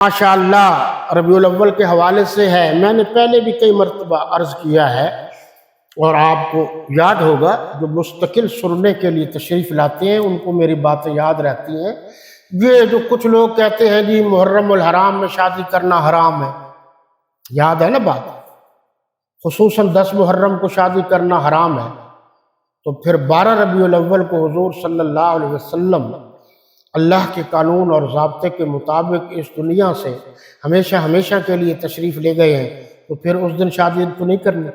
ماشاء اللہ ربیع الاول کے حوالے سے ہے، میں نے پہلے بھی کئی مرتبہ عرض کیا ہے اور آپ کو یاد ہوگا، جو مستقل سننے کے لیے تشریف لاتے ہیں ان کو میری باتیں یاد رہتی ہیں۔ یہ جو کچھ لوگ کہتے ہیں جی محرم الحرام میں شادی کرنا حرام ہے، یاد ہے نا بات، خصوصاً 10 محرم کو شادی کرنا حرام ہے، تو پھر 12 ربیع الاول کو حضور صلی اللہ علیہ وسلم اللہ کے قانون اور ضابطے کے مطابق اس دنیا سے ہمیشہ ہمیشہ کے لیے تشریف لے گئے ہیں، تو پھر اس دن شادی تو نہیں کرنی۔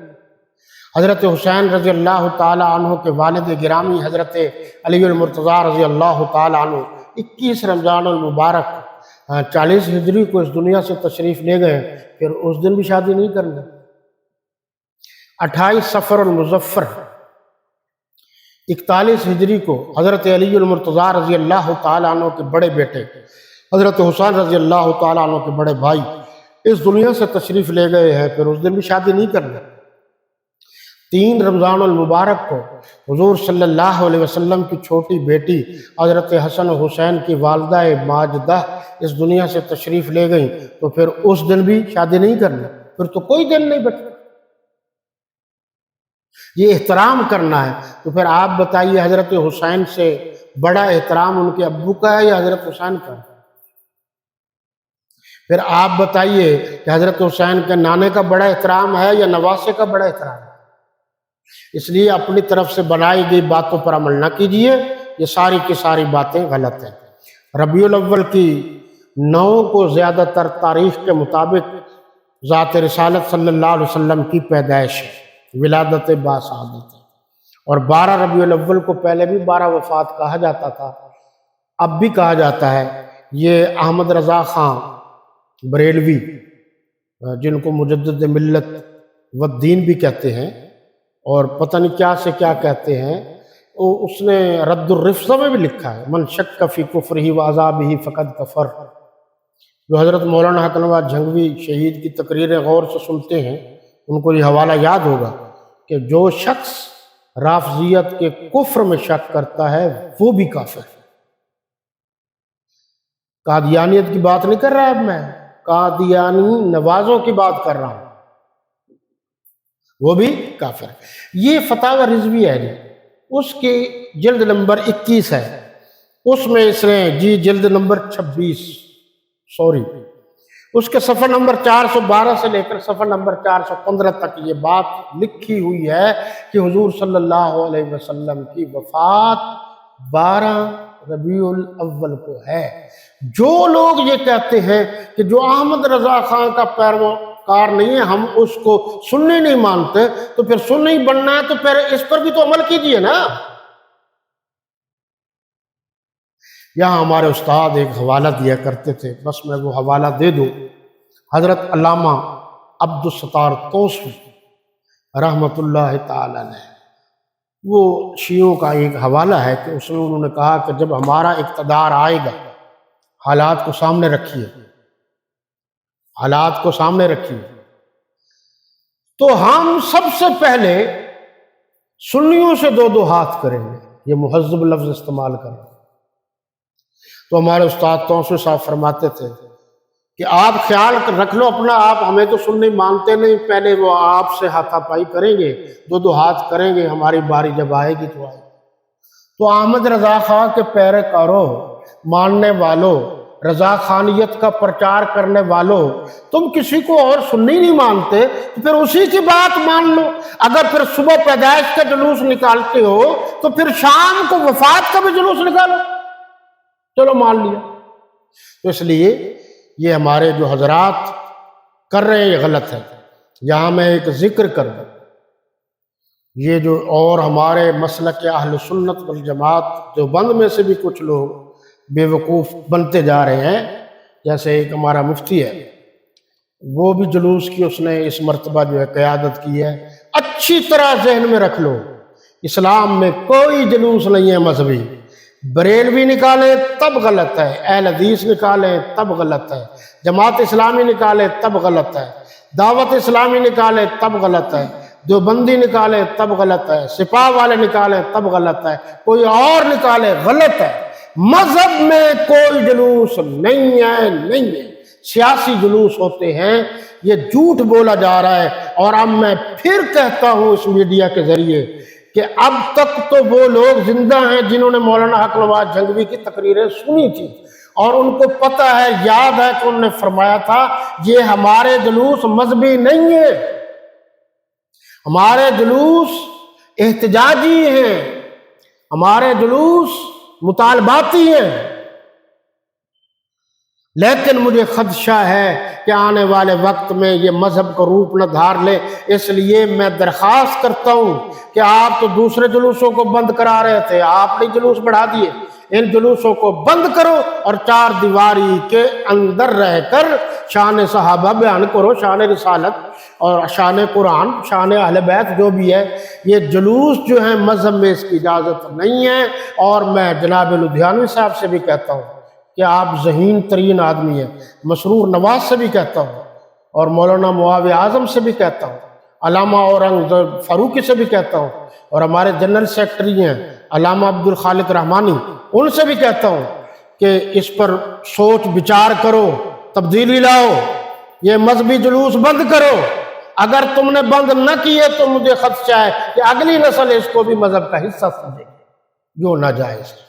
حضرت حسین رضی اللہ تعالیٰ عنہ کے والد گرامی حضرت علی المرتضیٰ رضی اللہ تعالیٰ عنہ 21 رمضان المبارک 40 ہجری کو اس دنیا سے تشریف لے گئے، پھر اس دن بھی شادی نہیں کرنی۔ 28 صفر المظفر 41 ہجری کو حضرت علی المرتضیٰ رضی اللہ تعالیٰ عنہ کے بڑے بیٹے حضرت حسین رضی اللہ تعالیٰ عنہ کے بڑے بھائی اس دنیا سے تشریف لے گئے ہیں، پھر اس دن بھی شادی نہیں کرنا۔ 3 رمضان المبارک کو حضور صلی اللہ علیہ وسلم کی چھوٹی بیٹی حضرت حسن حسین کی والدہ ماجدہ اس دنیا سے تشریف لے گئیں، تو پھر اس دن بھی شادی نہیں کرنا، پھر تو کوئی دن نہیں بچا۔ یہ احترام کرنا ہے، تو پھر آپ بتائیے حضرت حسین سے بڑا احترام ان کے ابو کا ہے یا حضرت حسین کا؟ پھر آپ بتائیے کہ حضرت حسین کے نانے کا بڑا احترام ہے یا نواسے کا بڑا احترام ہے؟ اس لیے اپنی طرف سے بنائی گئی باتوں پر عمل نہ کیجیے، یہ ساری کی ساری باتیں غلط ہیں۔ ربیع الاول کی 9 کو زیادہ تر تاریخ کے مطابق ذات رسالت صلی اللہ علیہ وسلم کی پیدائش ہے، ولادت باسعادت ہے، اور 12 ربیع الاول کو پہلے بھی 12 وفات کہا جاتا تھا، اب بھی کہا جاتا ہے۔ یہ احمد رضا خان بریلوی، جن کو مجدد ملت والدین بھی کہتے ہیں اور پتہ نہیں کیا سے کیا کہتے ہیں، اس نے رد الرفضہ میں بھی لکھا ہے من شک فی کفرہ و عذابہ فقد کفر۔ جو حضرت مولانا حق نواز جھنگوی شہید کی تقریریں غور سے سنتے ہیں ان کو یہ حوالہ یاد ہوگا کہ جو شخص رافضیت کے کفر میں شک کرتا ہے وہ بھی کافر ہے۔ قادیانیت کی بات نہیں کر رہا اب میں، قادیانی نوازوں کی بات کر رہا ہوں، وہ بھی کافر ہے۔ یہ فتاوی رضوی ہے جی، اس کی جلد نمبر 21 ہے، اس میں اس نے جی جلد نمبر 26 اس کے صفحہ نمبر 412 سے لے کر صفحہ نمبر 415 تک یہ بات لکھی ہوئی ہے کہ حضور صلی اللہ علیہ وسلم کی وفات 12 ربیع الاول کو ہے۔ جو لوگ یہ کہتے ہیں کہ جو احمد رضا خان کا پیروکار نہیں ہے ہم اس کو سنی نہیں مانتے، تو پھر سنی بننا ہے تو پھر اس پر بھی تو عمل کیجئے نا۔ یہاں ہمارے استاد ایک حوالہ دیا کرتے تھے، بس میں وہ حوالہ دے دوں۔ حضرت علامہ عبدالستار توسوی رحمۃ اللہ تعالی علیہ، وہ شیعوں کا ایک حوالہ ہے کہ اس میں انہوں نے کہا کہ جب ہمارا اقتدار آئے گا، حالات کو سامنے رکھیے، حالات کو سامنے رکھیے، تو ہم سب سے پہلے سنیوں سے 2 ہاتھ کریں گے، یہ مہذب لفظ استعمال کریں۔ تو ہمارے استاد توسوی صاحب فرماتے تھے کہ آپ خیال رکھ لو اپنا، آپ ہمیں تو سنی مانتے نہیں، پہلے وہ آپ سے ہاتھا پائی کریں گے، 2 ہاتھ کریں گے، ہماری باری جب آئے گی تو آئے گی۔ تو احمد رضا خان کے پیروکاروں، ماننے والوں، رضا خانیت کا پرچار کرنے والوں، تم کسی کو اور سنی نہیں مانتے تو پھر اسی کی بات مان لو۔ اگر پھر صبح پیدائش کا جلوس نکالتے ہو تو پھر شام کو وفات کا بھی جلوس نکالو، چلو مان لیا۔ تو اس لیے یہ ہمارے جو حضرات کر رہے ہیں یہ غلط ہے۔ یہاں میں ایک ذکر کر دوں، یہ جو اور ہمارے مسلک اہل سنت والجماعت دیوبند میں سے بھی کچھ لوگ بے وقوف بنتے جا رہے ہیں، جیسے ایک ہمارا مفتی ہے، وہ بھی جلوس کی اس نے اس مرتبہ جو ہے قیادت کی ہے۔ اچھی طرح ذہن میں رکھ لو، اسلام میں کوئی جلوس نہیں ہے مذہبی، بریلوی نکالے تب غلط ہے، اہل حدیث نکالے تب غلط ہے، جماعت اسلامی نکالے تب غلط ہے، دعوت اسلامی نکالے تب غلط ہے، دیوبندی نکالے تب غلط ہے، سپاہ والے نکالے تب غلط ہے، کوئی اور نکالے غلط ہے۔ مذہب میں کوئی جلوس نہیں ہے، نہیں ہے۔ سیاسی جلوس ہوتے ہیں، یہ جھوٹ بولا جا رہا ہے۔ اور اب میں پھر کہتا ہوں اس میڈیا کے ذریعے کہ اب تک تو وہ لوگ زندہ ہیں جنہوں نے مولانا حق نواز جھنگوی کی تقریریں سنی تھی، اور ان کو پتہ ہے، یاد ہے کہ انہوں نے فرمایا تھا یہ ہمارے جلوس مذہبی نہیں ہے، ہمارے جلوس احتجاجی ہیں، ہمارے جلوس مطالباتی ہیں۔ لیکن مجھے خدشہ ہے کہ آنے والے وقت میں یہ مذہب کو روپ نہ دھار لے، اس لیے میں درخواست کرتا ہوں کہ آپ تو دوسرے جلوسوں کو بند کرا رہے تھے، آپ نے جلوس بڑھا دیے، ان جلوسوں کو بند کرو اور چار دیواری کے اندر رہ کر شان صحابہ بیان کرو، شان رسالت اور شان قرآن، شان اہل بیت جو بھی ہے۔ یہ جلوس جو ہیں مذہب میں اس کی اجازت نہیں ہے۔ اور میں جناب لدھیانوی صاحب سے بھی کہتا ہوں کہ آپ ذہین ترین آدمی ہیں، مسرور نواز سے بھی کہتا ہوں، اور مولانا معاویہ اعظم سے بھی کہتا ہوں، علامہ اورنگزیب فاروقی سے بھی کہتا ہوں، اور ہمارے جنرل سیکرٹری ہیں علامہ عبدالخالق رحمانی، ان سے بھی کہتا ہوں کہ اس پر سوچ بچار کرو، تبدیلی لاؤ، یہ مذہبی جلوس بند کرو۔ اگر تم نے بند نہ کیے تو مجھے خدشہ ہے کہ اگلی نسل اس کو بھی مذہب کا حصہ سمجھے گی، جو ناجائز ہے۔